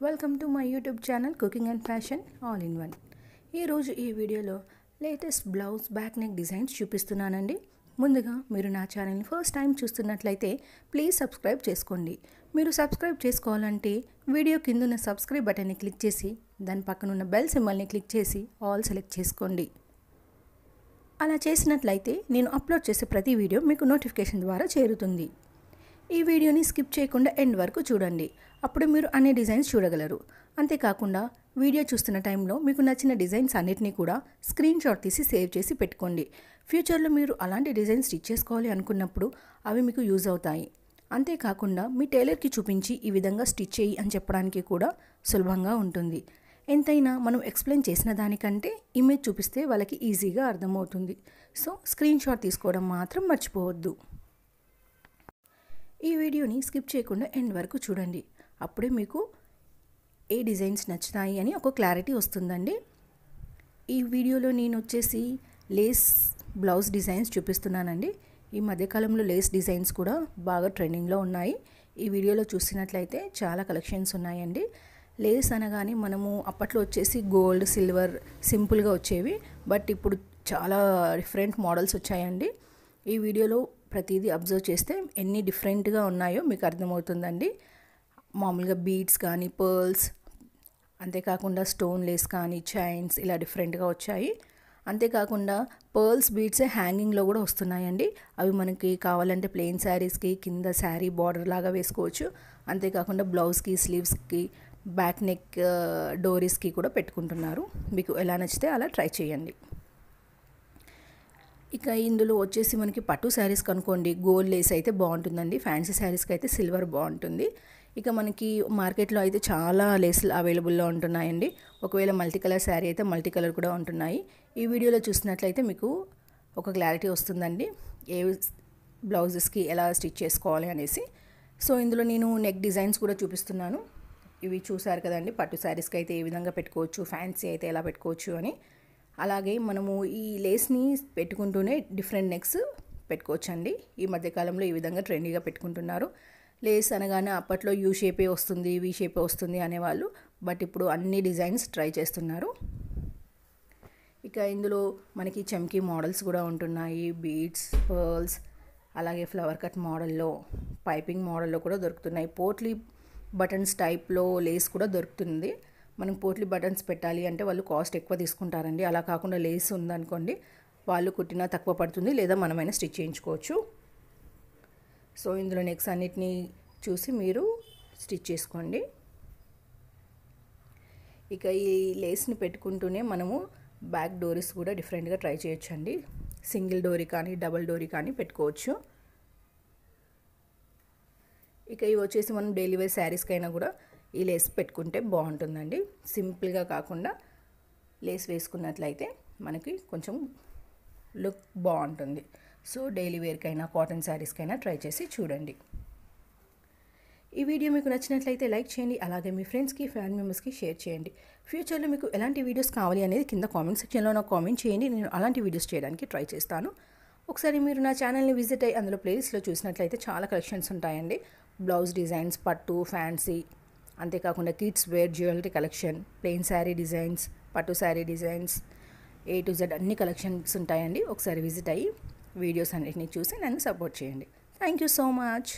Welcome to my YouTube channel cooking and fashion all in one. ఈరోజు ఈ వీడియోలో latest blouse back neck designs చూపిస్తున్నానండి. ముందుగా మీరు నా ఛానల్ని ఫస్ట్ టైం చూస్తున్నట్లయితే ప్లీజ్ సబ్స్క్రైబ్ చేసుకోండి. మీరు సబ్స్క్రైబ్ చేసుకోవాలంటే వీడియో కిందున్న సబ్స్క్రైబ్ బటన్ని క్లిక్ చేసి దాని పక్కన ఉన్న బెల్ సింబల్ని క్లిక్ చేసి ఆల్ సెలెక్ట్ చేసుకోండి. అలా చేసినట్లయితే నేను అప్లోడ్ చేసే ప్రతి వీడియో మీకు నోటిఫికేషన్ ద్వారా చేరుతుంది. ఈ వీడియోని స్కిప్ చేయకుండా ఎండ్ వరకు చూడండి. అప్పుడు మీరు అన్ని డిజైన్స్ చూడగలరు. అంతేకాకుండా వీడియో చూస్తున్న టైంలో మీకు నచ్చిన డిజైన్స్ అన్నిటినీ కూడా స్క్రీన్ షాట్ తీసి సేవ్ చేసి పెట్టుకోండి. ఫ్యూచర్లో మీరు అలాంటి డిజైన్స్ స్టిచ్ చేసుకోవాలి అనుకున్నప్పుడు అవి మీకు యూజ్ అవుతాయి. అంతేకాకుండా మీ టైలర్కి చూపించి ఈ విధంగా స్టిచ్ చేయి అని చెప్పడానికి కూడా సులభంగా ఉంటుంది. ఎంతైనా మనం ఎక్స్ప్లెయిన్ చేసిన దానికంటే ఇమేజ్ చూపిస్తే వాళ్ళకి ఈజీగా అర్థమవుతుంది. సో స్క్రీన్ షాట్ తీసుకోవడం మాత్రం మర్చిపోవద్దు. ఈ వీడియోని స్కిప్ చేయకుండా ఎండ్ వరకు చూడండి. అప్పుడే మీకు ఏ డిజైన్స్ నచ్చుతాయి అని ఒక క్లారిటీ వస్తుందండి. ఈ వీడియోలో నేను వచ్చేసి లేస్ బ్లౌజ్ డిజైన్స్ చూపిస్తున్నానండి. ఈ మధ్యకాలంలో లేస్ డిజైన్స్ కూడా బాగా ట్రెండింగ్లో ఉన్నాయి. ఈ వీడియోలో చూసినట్లయితే చాలా కలెక్షన్స్ ఉన్నాయండి. లేస్ అనగానే మనము అప్పట్లో వచ్చేసి గోల్డ్, సిల్వర్ సింపుల్గా వచ్చేవి. బట్ ఇప్పుడు చాలా డిఫరెంట్ మోడల్స్ వచ్చాయండి. ఈ వీడియోలో ప్రతిదీ అబ్జర్వ్ చేస్తే ఎన్ని డిఫరెంట్గా ఉన్నాయో మీకు అర్థమవుతుందండి. మామూలుగా బీడ్స్ కానీ, పర్ల్స్, అంతేకాకుండా స్టోన్ లేస్ కానీ, చైన్స్ ఇలా డిఫరెంట్గా వచ్చాయి. అంతేకాకుండా పర్ల్స్ బీడ్సే హ్యాంగింగ్లో కూడా వస్తున్నాయండి. అవి మనకి కావాలంటే ప్లెయిన్ శారీస్కి కింద శారీ బార్డర్ లాగా వేసుకోవచ్చు. అంతేకాకుండా బ్లౌజ్కి, స్లీవ్స్కి, బ్యాక్ నెక్ డోరీస్కి కూడా పెట్టుకుంటున్నారు. మీకు ఎలా నచ్చితే అలా ట్రై చేయండి. ఇక ఇందులో వచ్చేసి మనకి పట్టు శారీస్ కనుకోండి గోల్డ్ లేస్ అయితే బాగుంటుందండి. ఫ్యాన్సీ శారీస్కి అయితే సిల్వర్ బాగుంటుంది. ఇక మనకి మార్కెట్లో అయితే చాలా లేస్లు అవైలబుల్లో ఉంటున్నాయండి. ఒకవేళ మల్టీ కలర్ శారీ అయితే మల్టీ కలర్ కూడా ఉంటున్నాయి. ఈ వీడియోలో చూసినట్లయితే మీకు ఒక క్లారిటీ వస్తుందండి ఏ బ్లౌజెస్కి ఎలా స్టిచ్ చేసుకోవాలి అనేసి. సో ఇందులో నేను నెక్ డిజైన్స్ కూడా చూపిస్తున్నాను. ఇవి చూసారు కదండి, పట్టు శారీస్కి అయితే ఏ విధంగా పెట్టుకోవచ్చు, ఫ్యాన్సీ అయితే ఎలా పెట్టుకోవచ్చు అని. అలాగే మనము ఈ లేస్ని పెట్టుకుంటూనే డిఫరెంట్ నెక్స్ పెట్టుకోవచ్చండి. ఈ మధ్యకాలంలో ఈ విధంగా ట్రెండీగా పెట్టుకుంటున్నారు. లేస్ అనగానే అప్పట్లో యూ షేపే వస్తుంది, వీ షేపే వస్తుంది అనేవాళ్ళు. బట్ ఇప్పుడు అన్ని డిజైన్స్ ట్రై చేస్తున్నారు. ఇక ఇందులో మనకి చమ్కీ మోడల్స్ కూడా ఉంటున్నాయి. బీడ్స్, పర్ల్స్, అలాగే ఫ్లవర్ కట్ మోడల్లో, పైపింగ్ మోడల్లో కూడా దొరుకుతున్నాయి. పోట్లీ బటన్స్ టైప్లో లేస్ కూడా దొరుకుతుంది. మనం పోట్లీ బటన్స్ పెట్టాలి అంటే వాళ్ళు కాస్ట్ ఎక్కువ తీసుకుంటారండి. అలా కాకుండా లేస్ ఉందనుకోండి వాళ్ళు కుట్టినా తక్కువ పడుతుంది, లేదా మనమైనా స్టిచ్ చేయించుకోవచ్చు. సో ఇందులో నెక్స్ అన్నిటినీ చూసి మీరు స్టిచ్ చేసుకోండి. ఇక ఈ లేస్ని పెట్టుకుంటూనే మనము బ్యాక్ డోరీస్ కూడా డిఫరెంట్గా ట్రై చేయొచ్చండి. సింగిల్ డోరీ కానీ, డబల్ డోరీ కానీ పెట్టుకోవచ్చు. ఇక ఇవి వచ్చేసి మనం డైలీ వేర్ శారీస్కైనా కూడా ఈ లేస్ పెట్టుకుంటే బాగుంటుందండి. సింపుల్గా కాకుండా లేస్ వేసుకున్నట్లయితే మనకి కొంచెం లుక్ బాగుంటుంది. సో డైలీ వేర్కైనా, కాటన్ శారీస్కైనా ట్రై చేసి చూడండి. ఈ వీడియో మీకు నచ్చినట్లయితే లైక్ చేయండి. అలాగే మీ ఫ్రెండ్స్కి, ఫ్యామిలీ మెంబర్స్కి షేర్ చేయండి. ఫ్యూచర్లో మీకు ఎలాంటి వీడియోస్ కావాలి అనేది కింద కామెంట్ సెక్షన్లో నాకు కామెంట్ చేయండి. నేను అలాంటి వీడియోస్ చేయడానికి ట్రై చేస్తాను. ఒకసారి మీరు నా ఛానల్ని విజిట్ అయ్యి అందులో ప్లేలిస్ట్లో చూసినట్లయితే చాలా కలెక్షన్స్ ఉంటాయండి. బ్లౌజ్ డిజైన్స్, పట్టు, ఫ్యాన్సీ, అంతేకాకుండా kids wear, jewellery collection, plain saree designs, పట్టు saree designs, A to Z అన్ని కలెక్షన్స్ ఉంటాయండి. ఒకసారి విజిట్ అయ్యి వీడియోస్ అన్నిటిని చూసి నన్ను సపోర్ట్ చేయండి. Thank you so much.